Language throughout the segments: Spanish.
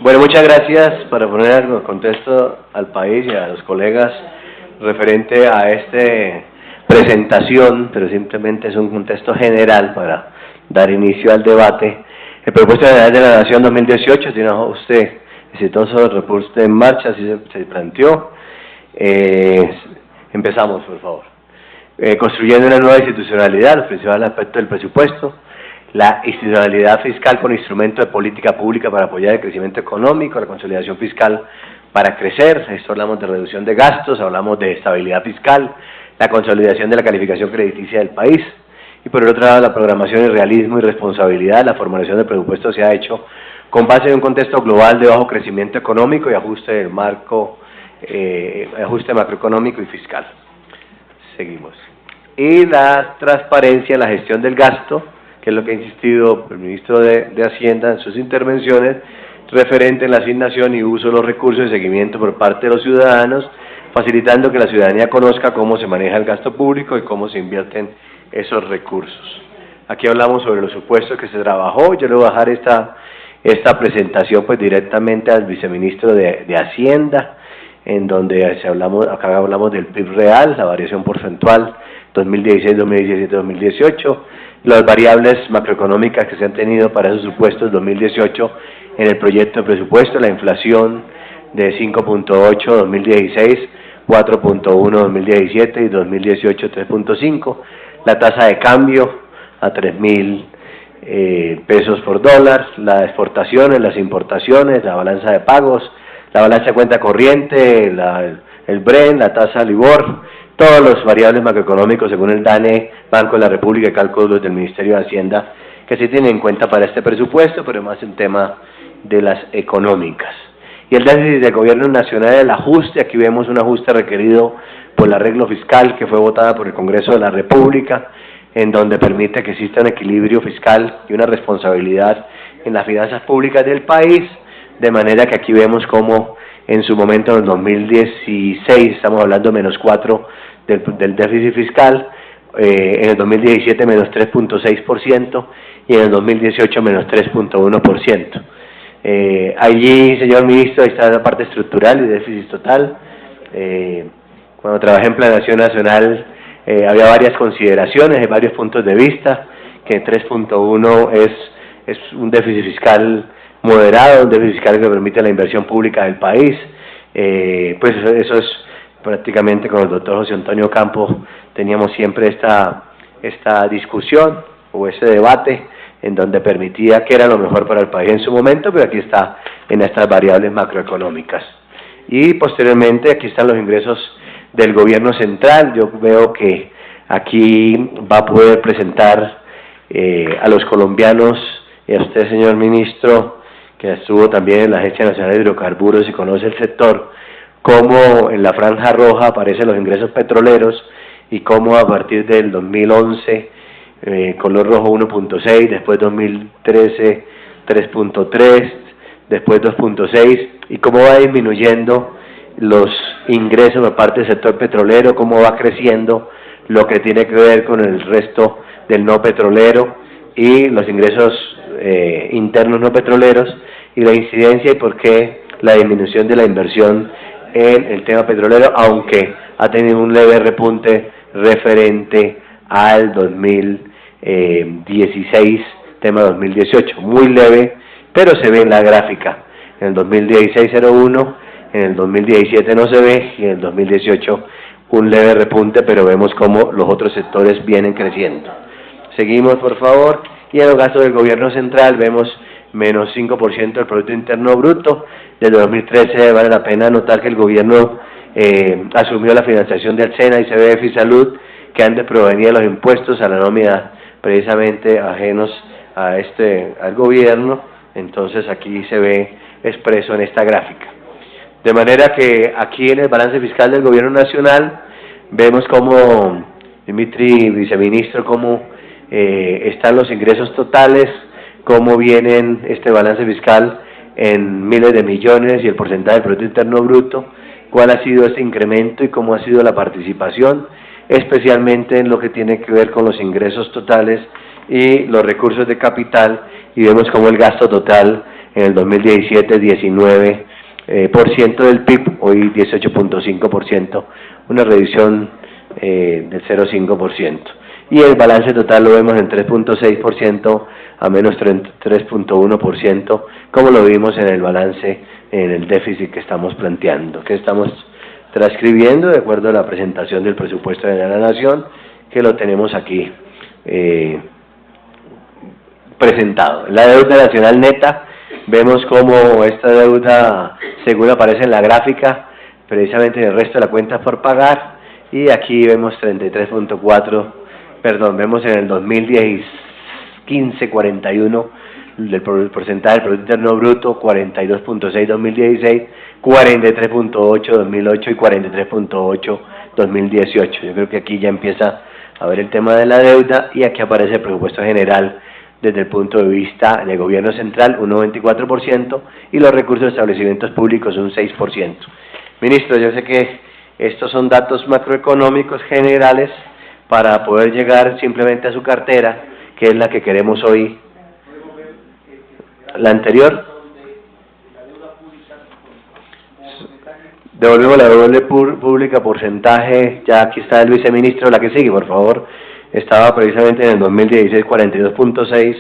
Bueno, muchas gracias para poner en contexto al país y a los colegas referente a esta presentación, pero simplemente es un contexto general para dar inicio al debate. El presupuesto general de la Nación 2018 tiene un ajuste exitoso, el repuesto en marcha, así se planteó. Empezamos, por favor. Construyendo una nueva institucionalidad, los principales aspectos del presupuesto. La institucionalidad fiscal con instrumento de política pública para apoyar el crecimiento económico, la consolidación fiscal para crecer, esto hablamos de reducción de gastos, hablamos de estabilidad fiscal, la consolidación de la calificación crediticia del país, y por el otro lado la programación y realismo y responsabilidad. La formulación del presupuesto se ha hecho con base en un contexto global de bajo crecimiento económico y ajuste del marco, ajuste macroeconómico y fiscal. Seguimos. Y la transparencia en la gestión del gasto, que es lo que ha insistido el ministro de Hacienda en sus intervenciones, referente en la asignación y uso de los recursos y seguimiento por parte de los ciudadanos, facilitando que la ciudadanía conozca cómo se maneja el gasto público y cómo se invierten esos recursos. Aquí hablamos sobre los supuestos que se trabajó. Yo le voy a dejar esta presentación pues directamente al viceministro de Hacienda, en donde acá hablamos del PIB real, la variación porcentual 2016, 2017, 2018, las variables macroeconómicas que se han tenido para esos supuestos 2018 en el proyecto de presupuesto, la inflación de 5.8 2016, 4.1 2017 y 2018 3.5, la tasa de cambio a 3.000 pesos por dólar, las exportaciones, las importaciones, la balanza de pagos, la balanza de cuenta corriente, el BREN, la tasa LIBOR, todos los variables macroeconómicos según el DANE, Banco de la República y cálculos del Ministerio de Hacienda, que se tienen en cuenta para este presupuesto, pero más en tema de las económicas. Y el déficit del gobierno nacional, el ajuste, aquí vemos un ajuste requerido por el arreglo fiscal que fue votada por el Congreso de la República, en donde permite que exista un equilibrio fiscal y una responsabilidad en las finanzas públicas del país, de manera que aquí vemos como en su momento en el 2016, estamos hablando de -4 del déficit fiscal, en el 2017 -3.6% y en el 2018 -3.1%. Allí, señor ministro, ahí está la parte estructural y déficit total. Cuando trabajé en Planación Nacional había varias consideraciones, varios puntos de vista, que 3.1 es un déficit fiscal moderado, un déficit fiscal que permite la inversión pública del país. Pues eso es prácticamente con el doctor José Antonio Campos teníamos siempre esta discusión o ese debate en donde permitía que era lo mejor para el país en su momento, pero aquí está en estas variables macroeconómicas. Y posteriormente aquí están los ingresos del gobierno central. Yo veo que aquí va a poder presentar a los colombianos y a usted, señor ministro, que estuvo también en la Agencia Nacional de Hidrocarburos y conoce el sector, cómo en la franja roja aparecen los ingresos petroleros y cómo a partir del 2011, color rojo 1.6, después 2013 3.3, después 2.6, y cómo va disminuyendo los ingresos por parte del sector petrolero, cómo va creciendo lo que tiene que ver con el resto del no petrolero y los ingresos internos no petroleros, y la incidencia y por qué la disminución de la inversión en el tema petrolero, aunque ha tenido un leve repunte referente al 2016, tema 2018, muy leve, pero se ve en la gráfica. En el 2016 0.1, en el 2017 no se ve, y en el 2018 un leve repunte, pero vemos cómo los otros sectores vienen creciendo. Seguimos, por favor. Y en los gastos del gobierno central vemos menos 5% del Producto Interno Bruto. Desde 2013 vale la pena notar que el gobierno asumió la financiación del SENA y CBF y Salud, que antes provenía de los impuestos a la nómina precisamente ajenos al gobierno. Entonces aquí se ve expreso en esta gráfica. De manera que aquí en el balance fiscal del gobierno nacional vemos como, Dimitri, viceministro, cómo están los ingresos totales, cómo vienen este balance fiscal en miles de millones y el porcentaje del Producto Interno Bruto, cuál ha sido este incremento y cómo ha sido la participación, especialmente en lo que tiene que ver con los ingresos totales y los recursos de capital, y vemos cómo el gasto total en el 2017 19% del PIB, hoy 18.5%, una reducción del 0,5%. Y el balance total lo vemos en 3.6% a menos 3.1%, como lo vimos en el balance, en el déficit que estamos planteando, que estamos transcribiendo de acuerdo a la presentación del presupuesto de la Nación, que lo tenemos aquí presentado. La deuda nacional neta, vemos como esta deuda, según aparece en la gráfica, precisamente en el resto de la cuenta por pagar, y aquí vemos 33.4, perdón, vemos en el 2015 41 del porcentaje del Producto Interno Bruto, 42.6 2016, 43.8 2008 y 43.8 2018. Yo creo que aquí ya empieza a ver el tema de la deuda, y aquí aparece el presupuesto general desde el punto de vista del gobierno central, un 94%, y los recursos de establecimientos públicos un 6%. Ministro, yo sé que estos son datos macroeconómicos generales para poder llegar simplemente a su cartera, que es la que queremos hoy. La anterior. Devolvemos la deuda pública, porcentaje, ya aquí está el viceministro, la que sigue, por favor. Estaba precisamente en el 2016 42.6,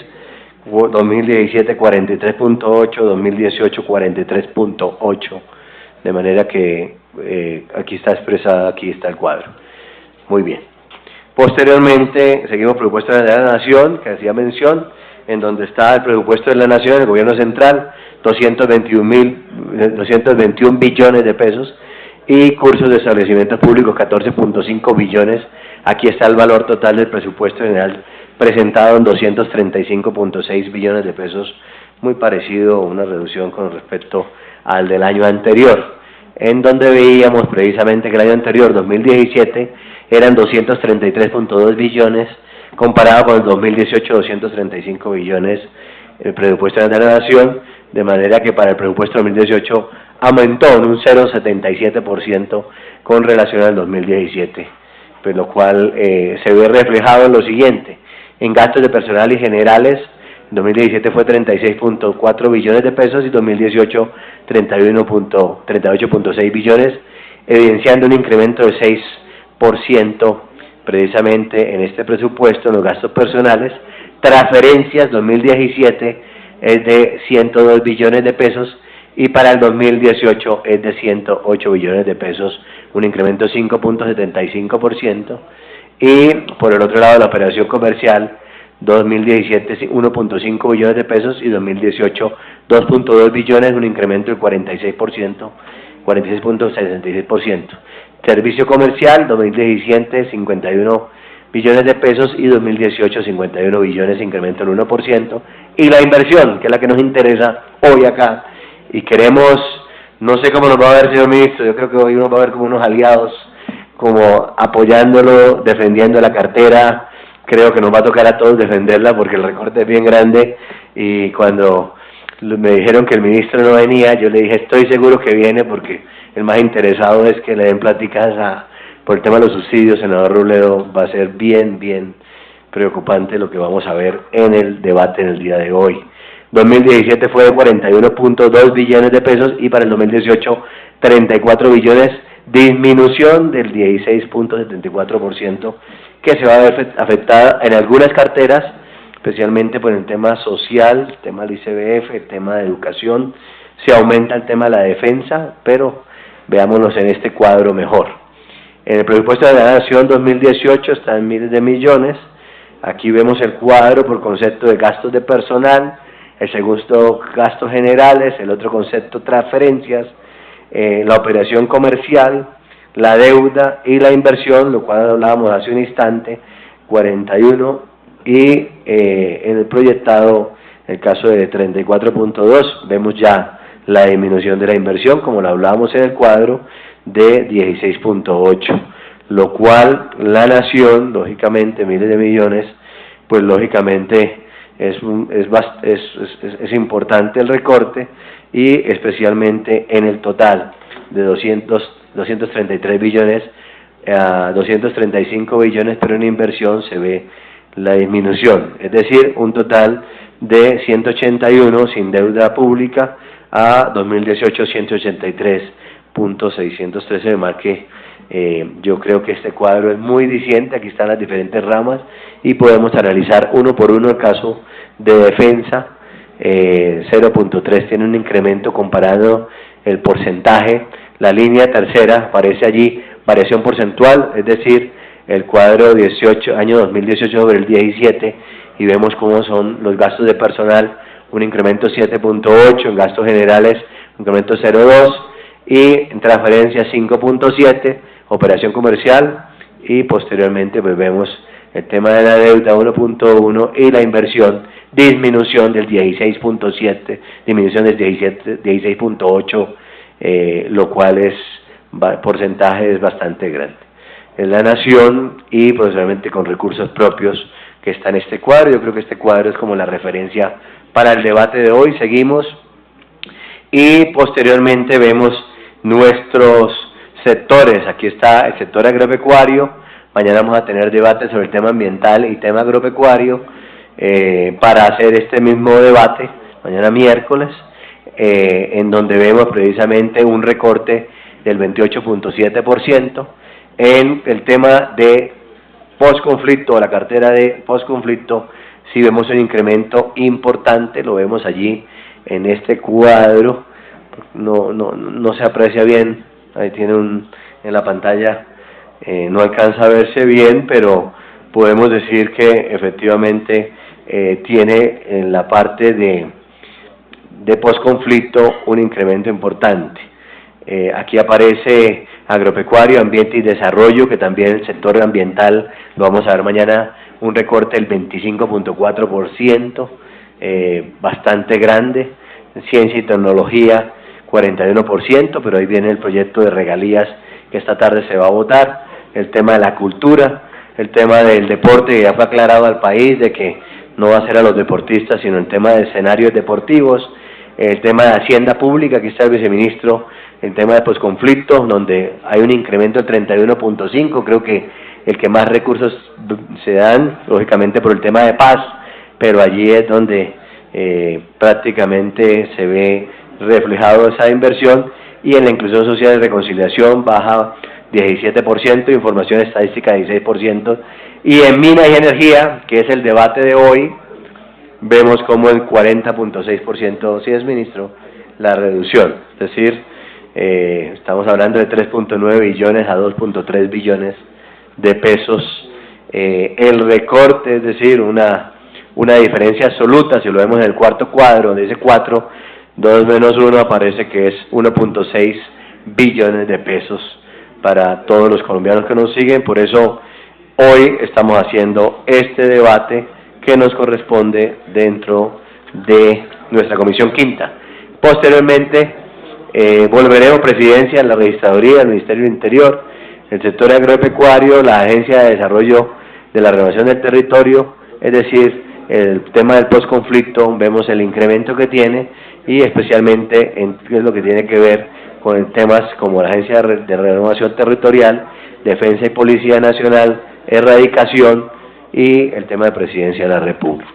2017 43.8, 2018 43.8, de manera que aquí está expresada, aquí está el cuadro. Muy bien. Posteriormente seguimos presupuesto de la Nación, que hacía mención, en donde está el presupuesto de la Nación, el gobierno central, 221 billones de pesos, y cursos de establecimientos públicos, 14.5 billones. Aquí está el valor total del presupuesto general presentado en 235.6 billones de pesos, muy parecido, una reducción con respecto al del año anterior, en donde veíamos precisamente que el año anterior, 2017, eran 233.2 billones, comparado con el 2018, 235 billones el presupuesto de la Nación, de manera que para el presupuesto 2018 aumentó en un 0,77% con relación al 2017, pues lo cual se ve reflejado en lo siguiente: en gastos de personal y generales, en 2017 fue 36.4 billones de pesos y 2018 38.6 billones, evidenciando un incremento de 6% precisamente en este presupuesto en los gastos personales. Transferencias 2017 es de 102 billones de pesos y para el 2018 es de 108 billones de pesos, un incremento de 5.75%, y por el otro lado la operación comercial, 2017 1.5 billones de pesos y 2018 2.2 billones, un incremento del 46%, 46.66%. Servicio comercial, 2017 51 billones de pesos y 2018 51 billones, incremento del 1%. Y la inversión, que es la que nos interesa hoy acá, y queremos, no sé cómo nos va a ver, señor ministro, yo creo que hoy nos va a ver como unos aliados, como apoyándolo, defendiendo la cartera. Creo que nos va a tocar a todos defenderla porque el recorte es bien grande, y cuando me dijeron que el ministro no venía, yo le dije, estoy seguro que viene porque el más interesado es que le den pláticas por el tema de los subsidios, senador Robledo. Va a ser bien preocupante lo que vamos a ver en el debate en el día de hoy. 2017 fue de 41.2 billones de pesos y para el 2018 34 billones, disminución del 16.74%, que se va a ver afectada en algunas carteras, especialmente por el tema social, el tema del ICBF, el tema de educación. Se aumenta el tema de la defensa, pero veámonos en este cuadro mejor. En el presupuesto de la Nación 2018 está en miles de millones. Aquí vemos el cuadro por concepto de gastos de personal, el segundo gastos generales, el otro concepto transferencias, la operación comercial, la deuda y la inversión, lo cual hablábamos hace un instante, 41, y en el proyectado, el caso de 34.2, vemos ya la disminución de la inversión, como lo hablábamos en el cuadro, de 16.8, lo cual la Nación, lógicamente, miles de millones, pues lógicamente es importante el recorte, y especialmente en el total de 233 billones a 235 billones, pero en inversión se ve la disminución, es decir, un total de 181 sin deuda pública a 2018 183.613, de más que yo creo que este cuadro es muy diciente. Aquí están las diferentes ramas y podemos analizar uno por uno. El caso de defensa, 0.3 tiene un incremento comparado el porcentaje. La línea tercera aparece allí variación porcentual, es decir, el cuadro año 2018 sobre el 17, y vemos cómo son los gastos de personal, un incremento 7.8, en gastos generales un incremento 0.2, y en transferencias 5.7, operación comercial, y posteriormente pues vemos el tema de la deuda 1.1 y la inversión, disminución del 16.7, disminución del 16.8, lo cual es porcentaje es bastante grande. En la nación y posteriormente con recursos propios que está en este cuadro. Yo creo que este cuadro es como la referencia para el debate de hoy. Seguimos y posteriormente vemos nuestros sectores. Aquí está el sector agropecuario. Mañana vamos a tener debate sobre el tema ambiental y tema agropecuario para hacer este mismo debate mañana miércoles, en donde vemos precisamente un recorte del 28.7%. En el tema de posconflicto, la cartera de posconflicto, sí vemos un incremento importante, lo vemos allí en este cuadro. No se aprecia bien, ahí tiene en la pantalla, no alcanza a verse bien, pero podemos decir que efectivamente tiene en la parte de posconflicto un incremento importante. Aquí aparece agropecuario, ambiente y desarrollo, que también el sector ambiental lo vamos a ver mañana, un recorte del 25.4%, bastante grande. Ciencia y tecnología 41%, pero ahí viene el proyecto de regalías que esta tarde se va a votar. El tema de la cultura, el tema del deporte, que ya fue aclarado al país de que no va a ser a los deportistas, sino el tema de escenarios deportivos. El tema de Hacienda Pública, aquí está el viceministro, el tema de posconflicto, donde hay un incremento del 31.5, creo que el que más recursos se dan, lógicamente por el tema de paz, pero allí es donde prácticamente se ve reflejado esa inversión. Y en la inclusión social y reconciliación baja 17%, información estadística 16%, y en minas y energía, que es el debate de hoy, vemos como el 40.6%, ¿sí es, ministro?, la reducción, es decir, estamos hablando de 3.9 billones a 2.3 billones de pesos, el recorte, es decir, una diferencia absoluta. Si lo vemos en el cuarto cuadro, de ese 4, 2 menos 1 aparece que es 1.6 billones de pesos para todos los colombianos que nos siguen. Por eso hoy estamos haciendo este debate que nos corresponde dentro de nuestra Comisión Quinta. Posteriormente volveremos presidencia en la Registraduría del Ministerio del Interior, el sector agropecuario, la Agencia de Desarrollo de la Renovación del Territorio, es decir, el tema del posconflicto, vemos el incremento que tiene, y especialmente en lo que tiene que ver con temas como la Agencia de Renovación Territorial, Defensa y Policía Nacional, Erradicación y el tema de Presidencia de la República.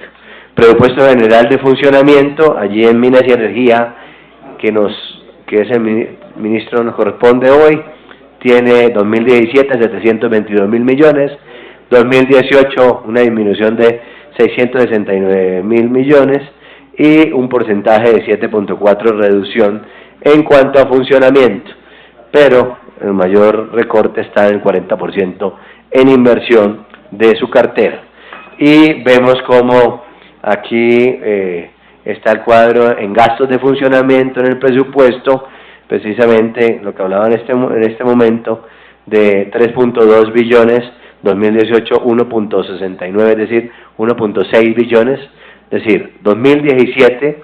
Presupuesto General de Funcionamiento, allí en Minas y Energía, que es el ministro nos corresponde hoy, tiene 2017 722.000 millones, 2018 una disminución de 669.000 millones y un porcentaje de 7.4 reducción en cuanto a funcionamiento, pero el mayor recorte está en el 40% en inversión de su cartera. Y vemos como aquí está el cuadro en gastos de funcionamiento en el presupuesto, precisamente lo que hablaba en este momento, de 3.2 billones, 2018 1.69, es decir, 1.6 billones, es decir, 2017,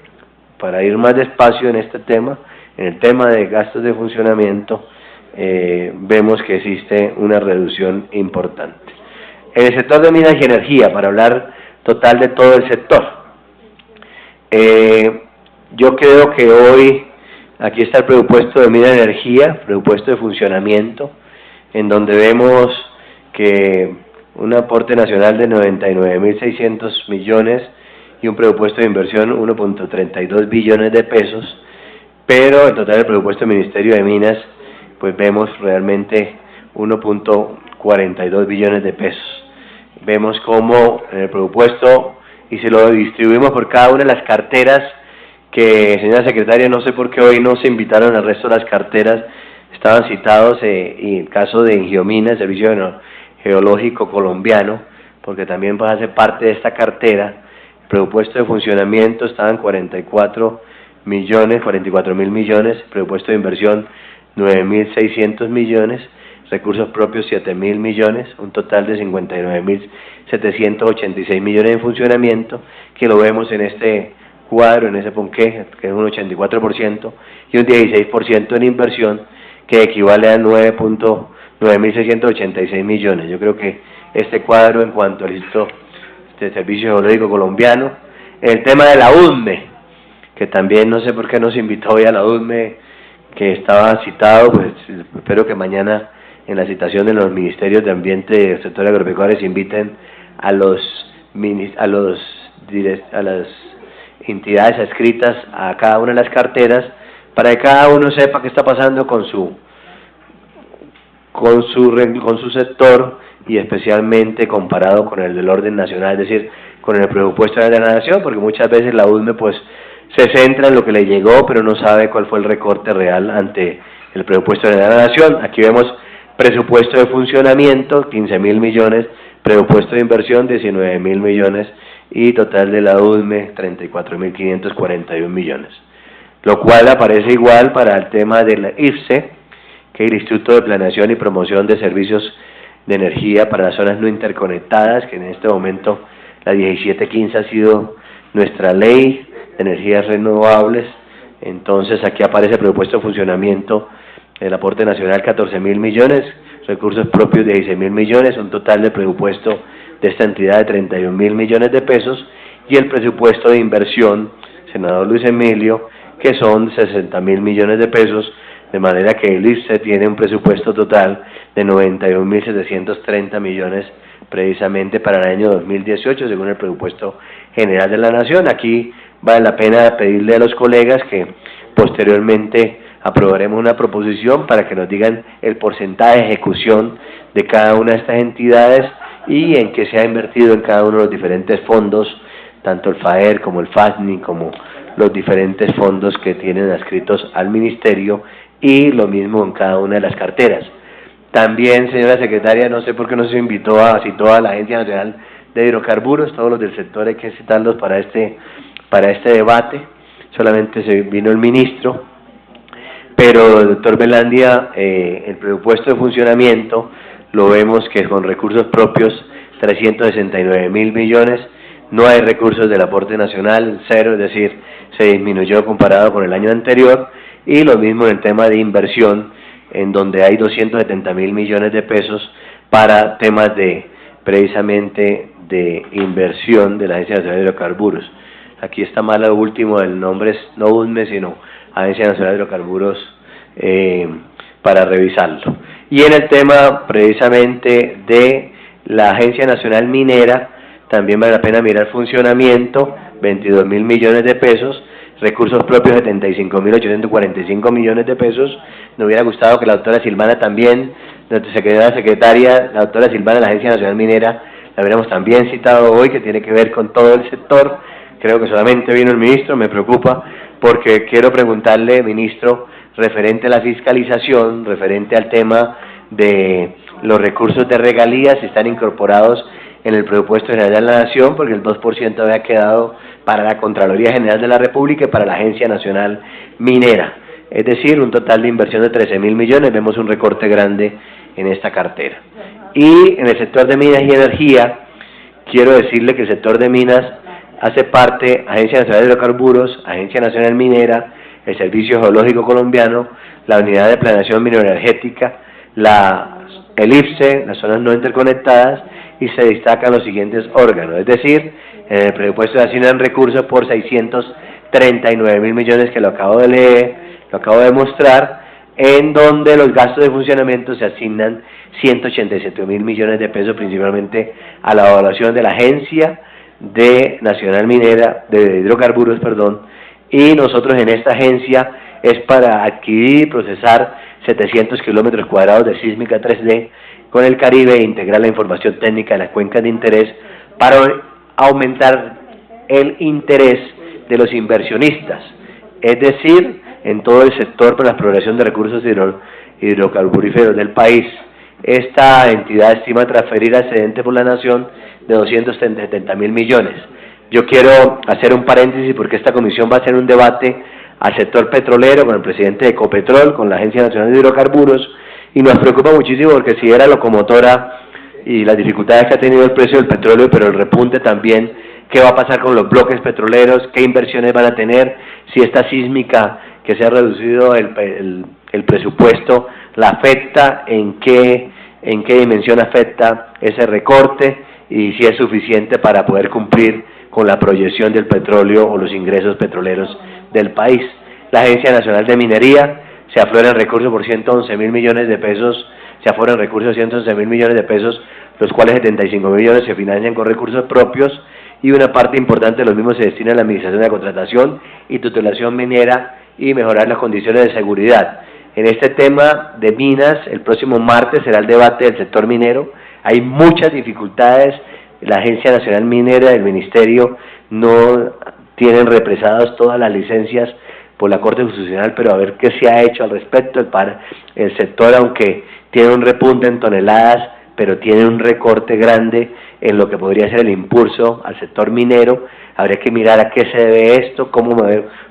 para ir más despacio en este tema, en el tema de gastos de funcionamiento, vemos que existe una reducción importante. En el sector de minas y energía, para hablar total de todo el sector, yo creo que hoy, aquí está el presupuesto de minas y energía, presupuesto de funcionamiento, en donde vemos que un aporte nacional de 99.600 millones y un presupuesto de inversión 1.32 billones de pesos, pero el total del presupuesto del Ministerio de Minas, pues vemos realmente 1.42 billones de pesos. Vemos cómo en el presupuesto, y se lo distribuimos por cada una de las carteras, que, señora secretaria, no sé por qué hoy no se invitaron al resto de las carteras, estaban citados, y el caso de Ingeomina, el Servicio Geológico Colombiano, porque también va a ser parte de esta cartera. El presupuesto de funcionamiento estaban 44 mil millones, presupuesto de inversión 9.600 millones, recursos propios 7.000 millones, un total de 59.786 millones en funcionamiento, que lo vemos en este cuadro, en ese ponqué, que es un 84%, y un 16% en inversión, que equivale a 9.686 millones. Yo creo que este cuadro en cuanto al Servicio Geológico Colombiano, el tema de la UDME, que también no sé por qué nos invitó hoy a la UDME, que estaba citado, pues espero que mañana en la citación de los ministerios de Ambiente y del sector agropecuario se inviten a las entidades adscritas a cada una de las carteras, para que cada uno sepa qué está pasando con su sector, y especialmente comparado con el del orden nacional, es decir, con el presupuesto de la nación, porque muchas veces la UDME pues se centra en lo que le llegó, pero no sabe cuál fue el recorte real ante el presupuesto de la nación. Aquí vemos presupuesto de funcionamiento, 15.000 millones, presupuesto de inversión, 19.000 millones, y total de la UDME, 34.541 millones. Lo cual aparece igual para el tema de la IFCE, que es el Instituto de Planeación y Promoción de Servicios de Energía para las Zonas No Interconectadas, que en este momento la 1715 ha sido nuestra ley de energías renovables. Entonces aquí aparece el presupuesto de funcionamiento, el aporte nacional 14.000 millones, recursos propios 16.000 millones, un total de presupuesto de esta entidad de 31.000 millones de pesos, y el presupuesto de inversión, senador Luis Emilio, que son 60.000 millones de pesos, de manera que el IFCE tiene un presupuesto total de 91.730 millones precisamente para el año 2018, según el presupuesto general de la Nación. Aquí vale la pena pedirle a los colegas que posteriormente aprobaremos una proposición para que nos digan el porcentaje de ejecución de cada una de estas entidades y en qué se ha invertido en cada uno de los diferentes fondos, tanto el FAER como el FASNI, como los diferentes fondos que tienen adscritos al Ministerio, y lo mismo en cada una de las carteras. También, señora secretaria, no sé por qué no se citó a la Agencia Nacional de Hidrocarburos, todos los del sector hay que citarlos para este debate, solamente vino el ministro, pero, doctor Velandia, el presupuesto de funcionamiento lo vemos que con recursos propios 369.000 millones, no hay recursos del aporte nacional, cero, es decir, se disminuyó comparado con el año anterior, y lo mismo en el tema de inversión, en donde hay 270.000 millones de pesos para temas precisamente de inversión de la Agencia Nacional de Hidrocarburos. Aquí está mal lo último, el nombre es no UDME, sino Agencia Nacional de Hidrocarburos, para revisarlo. Y en el tema precisamente de la Agencia Nacional Minera, también vale la pena mirar funcionamiento, 22.000 millones de pesos, recursos propios 75.845 millones de pesos. Me hubiera gustado que la doctora Silvana también, nuestra secretaria, la doctora Silvana de la Agencia Nacional Minera, la hubiéramos también citado hoy, que tiene que ver con todo el sector. Creo que solamente vino el ministro, me preocupa, porque quiero preguntarle, ministro, referente a la fiscalización, referente al tema de los recursos de regalías, si están incorporados en el presupuesto general de la Nación, porque el 2% había quedado para la Contraloría General de la República y para la Agencia Nacional Minera. Es decir, un total de inversión de 13.000 millones, vemos un recorte grande en esta cartera. Y en el sector de minas y energía, quiero decirle que el sector de minas hace parte Agencia Nacional de Hidrocarburos, Agencia Nacional Minera, el Servicio Geológico Colombiano, la Unidad de Planeación Mineroenergética, el IFCE, las zonas no interconectadas, y se destacan los siguientes órganos, es decir, en el presupuesto se asignan recursos por 639.000 millones, que lo acabo de leer, lo acabo de mostrar, en donde los gastos de funcionamiento se asignan 187.000 millones de pesos, principalmente a la evaluación de la Agencia de Nacional Minera, de Hidrocarburos, perdón, y nosotros en esta agencia es para adquirir y procesar 700 kilómetros cuadrados de sísmica 3D con el Caribe e integrar la información técnica de las cuencas de interés para aumentar el interés de los inversionistas, es decir, en todo el sector para la exploración de recursos hidrocarburíferos del país. Esta entidad estima transferir excedente por la nación de 270.000 millones. Yo quiero hacer un paréntesis porque esta comisión va a hacer un debate al sector petrolero con el presidente de Ecopetrol, con la Agencia Nacional de Hidrocarburos, y nos preocupa muchísimo porque si era locomotora y las dificultades que ha tenido el precio del petróleo, pero el repunte también, qué va a pasar con los bloques petroleros, qué inversiones van a tener, si esta sísmica que se ha reducido el presupuesto la afecta, en qué dimensión afecta ese recorte y si es suficiente para poder cumplir con la proyección del petróleo o los ingresos petroleros del país. La Agencia Nacional de Minería se afloran recursos por 111.000 millones de pesos, se afloran recursos de 111.000 millones de pesos, los cuales 75.000 millones se financian con recursos propios y una parte importante de los mismos se destina a la administración de la contratación y tutelación minera y mejorar las condiciones de seguridad. En este tema de minas, el próximo martes será el debate del sector minero. Hay muchas dificultades, la Agencia Nacional Minera, el Ministerio, no tienen represadas todas las licencias por la Corte Constitucional, pero a ver qué se ha hecho al respecto. El sector, aunque tiene un repunte en toneladas, pero tiene un recorte grande en lo que podría ser el impulso al sector minero. Habría que mirar a qué se debe esto, cómo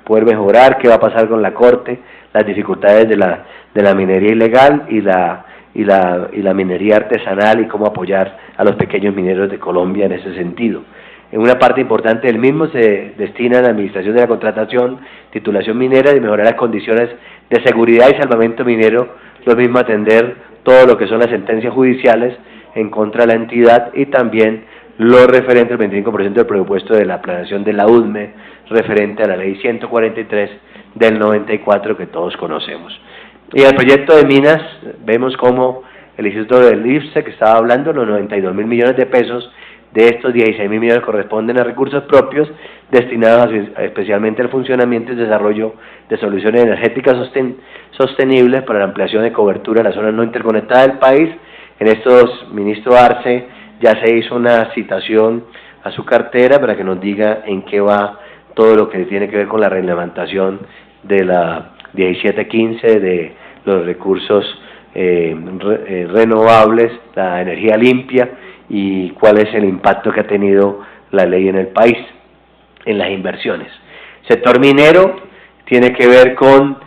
poder mejorar, qué va a pasar con la Corte, las dificultades de la minería ilegal y la minería artesanal y cómo apoyar a los pequeños mineros de Colombia en ese sentido. En una parte importante del mismo se destina a la administración de la contratación, titulación minera y mejorar las condiciones de seguridad y salvamento minero, lo mismo atender todo lo que son las sentencias judiciales en contra de la entidad y también lo referente al 25% del presupuesto de la planeación de la UDME, referente a la ley 143 del 94 que todos conocemos. Y el proyecto de minas, vemos como el Instituto del IPSE, que estaba hablando, los 92.000 millones de pesos, de estos 16.000 millones corresponden a recursos propios destinados especialmente al funcionamiento y desarrollo de soluciones energéticas sostenibles para la ampliación de cobertura de la zona no interconectada del país. En estos, ministro Arce, ya se hizo una citación a su cartera para que nos diga en qué va todo lo que tiene que ver con la reglamentación de la 1715 de los recursos renovables, la energía limpia y cuál es el impacto que ha tenido la ley en el país, en las inversiones. Sector minero tiene que ver con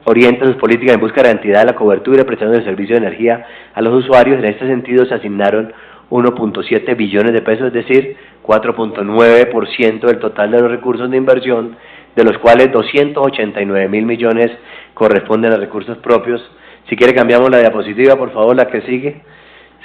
orienta sus políticas en busca de garantía de la cobertura y prestación del servicio de energía a los usuarios. En este sentido se asignaron 1.7 billones de pesos, es decir, 4.9% del total de los recursos de inversión, de los cuales 289.000 millones corresponden a recursos propios. Si quiere cambiamos la diapositiva, por favor, la que sigue.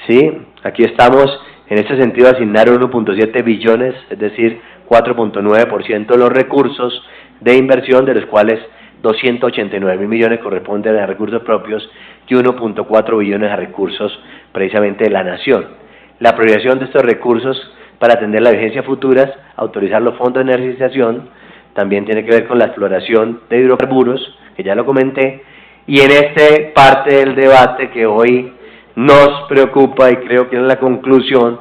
Sí, aquí estamos, en este sentido asignaron 1.7 billones, es decir, 4.9% de los recursos de inversión, de los cuales 289.000 millones corresponden a recursos propios y 1.4 billones a recursos precisamente de la nación. La priorización de estos recursos para atender las vigencias futuras, autorizar los fondos de energización, también tiene que ver con la exploración de hidrocarburos, que ya lo comenté, y en esta parte del debate que hoy nos preocupa y creo que es la conclusión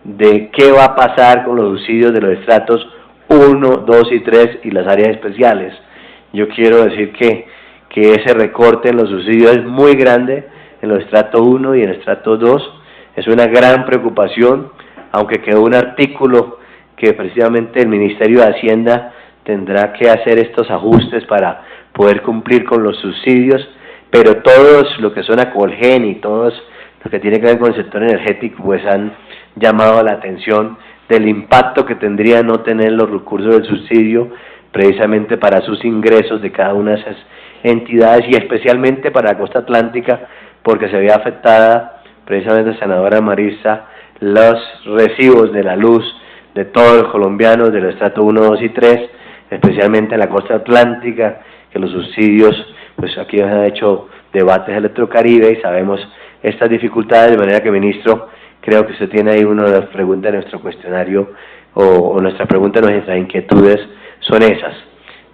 de qué va a pasar con los subsidios de los estratos 1, 2 y 3 y las áreas especiales. Yo quiero decir que ese recorte en los subsidios es muy grande en los estratos 1 y en el estrato 2, es una gran preocupación, aunque quedó un artículo que precisamente el Ministerio de Hacienda tendrá que hacer estos ajustes para poder cumplir con los subsidios, pero todos lo que son a Colgen y todos lo que tiene que ver con el sector energético pues han llamado la atención del impacto que tendría no tener los recursos del subsidio precisamente para sus ingresos de cada una de esas entidades y especialmente para la costa atlántica porque se ve afectada precisamente, senadora Marisa, los recibos de la luz de todos los colombianos del estrato 1, 2 y 3, especialmente en la costa atlántica, que los subsidios, pues aquí se han hecho debates Electrocaribe y sabemos estas dificultades, de manera que, ministro, creo que usted tiene ahí una de las preguntas de nuestro cuestionario, o nuestra pregunta, nuestras inquietudes son esas,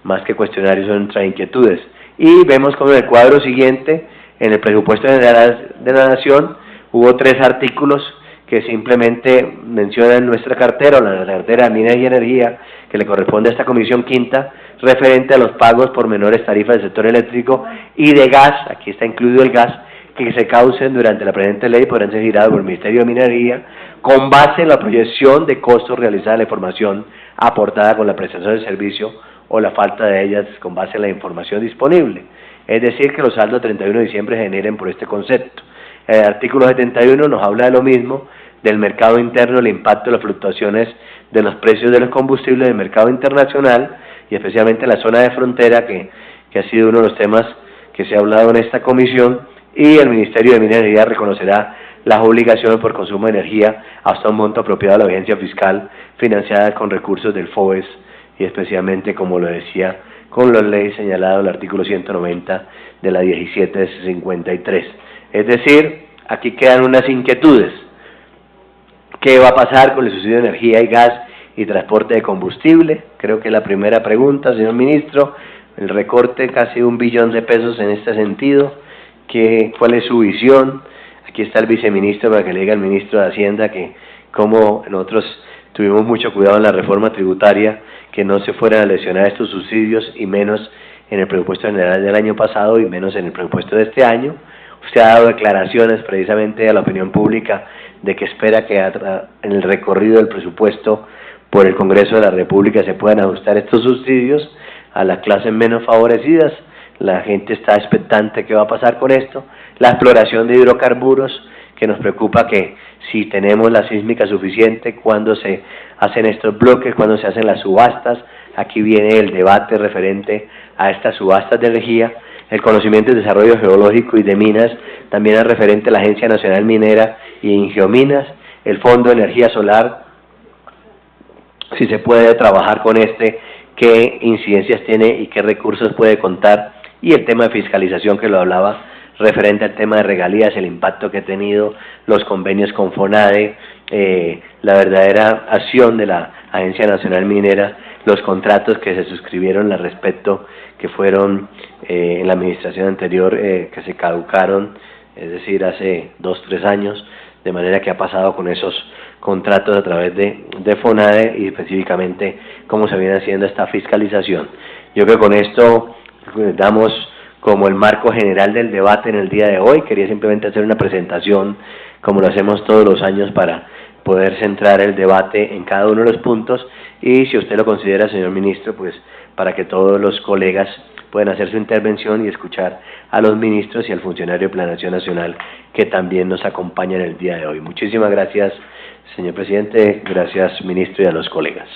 más que cuestionarios son nuestras inquietudes. Y vemos como en el cuadro siguiente, en el presupuesto general de la Nación, hubo 3 artículos que simplemente mencionan nuestra cartera, o la cartera de Minas y Energía, que le corresponde a esta Comisión Quinta, referente a los pagos por menores tarifas del sector eléctrico y de gas, aquí está incluido el gas, que se causen durante la presente ley podrán ser girados por el Ministerio de Minería, con base en la proyección de costos realizada en la información aportada con la prestación del servicio o la falta de ellas con base en la información disponible. Es decir, que los saldos 31 de diciembre se generen por este concepto. El artículo 71 nos habla de lo mismo, del mercado interno, el impacto de las fluctuaciones de los precios de los combustibles del mercado internacional y especialmente en la zona de frontera, que ha sido uno de los temas que se ha hablado en esta comisión, y el Ministerio de Minería reconocerá las obligaciones por consumo de energía hasta un monto apropiado a la vigencia fiscal financiada con recursos del FOES y especialmente, como lo decía, con la ley señalada el artículo 190 de la 1753. Es decir, aquí quedan unas inquietudes. ¿Qué va a pasar con el subsidio de energía y gas y transporte de combustible? Creo que la primera pregunta, señor ministro, el recorte casi de $1 billón en este sentido. ¿Cuál es su visión? Aquí está el viceministro para que le diga al ministro de Hacienda que como nosotros tuvimos mucho cuidado en la reforma tributaria, que no se fueran a lesionar estos subsidios y menos en el presupuesto general del año pasado y menos en el presupuesto de este año. Usted ha dado declaraciones precisamente a la opinión pública de que espera que en el recorrido del presupuesto por el Congreso de la República se puedan ajustar estos subsidios a las clases menos favorecidas. La gente está expectante qué va a pasar con esto. La exploración de hidrocarburos, que nos preocupa que si tenemos la sísmica suficiente, cuando se hacen estos bloques, cuando se hacen las subastas. Aquí viene el debate referente a estas subastas de energía. El conocimiento y desarrollo geológico y de minas, también es referente a la Agencia Nacional Minera y Ingiominas. El Fondo de Energía Solar, si se puede trabajar con qué incidencias tiene y qué recursos puede contar. Y el tema de fiscalización, que lo hablaba, referente al tema de regalías, el impacto que ha tenido los convenios con FONADE, la verdadera acción de la Agencia Nacional Minera, los contratos que se suscribieron al respecto, que fueron en la administración anterior, que se caducaron, es decir, hace 2 o 3 años, de manera que ha pasado con esos contratos a través de FONADE y específicamente cómo se viene haciendo esta fiscalización. Yo creo que con esto damos como el marco general del debate en el día de hoy. Quería simplemente hacer una presentación, como lo hacemos todos los años, para poder centrar el debate en cada uno de los puntos y, si usted lo considera, señor ministro, pues para que todos los colegas puedan hacer su intervención y escuchar a los ministros y al funcionario de Planeación Nacional que también nos acompaña en el día de hoy. Muchísimas gracias, señor presidente, gracias, ministro, y a los colegas.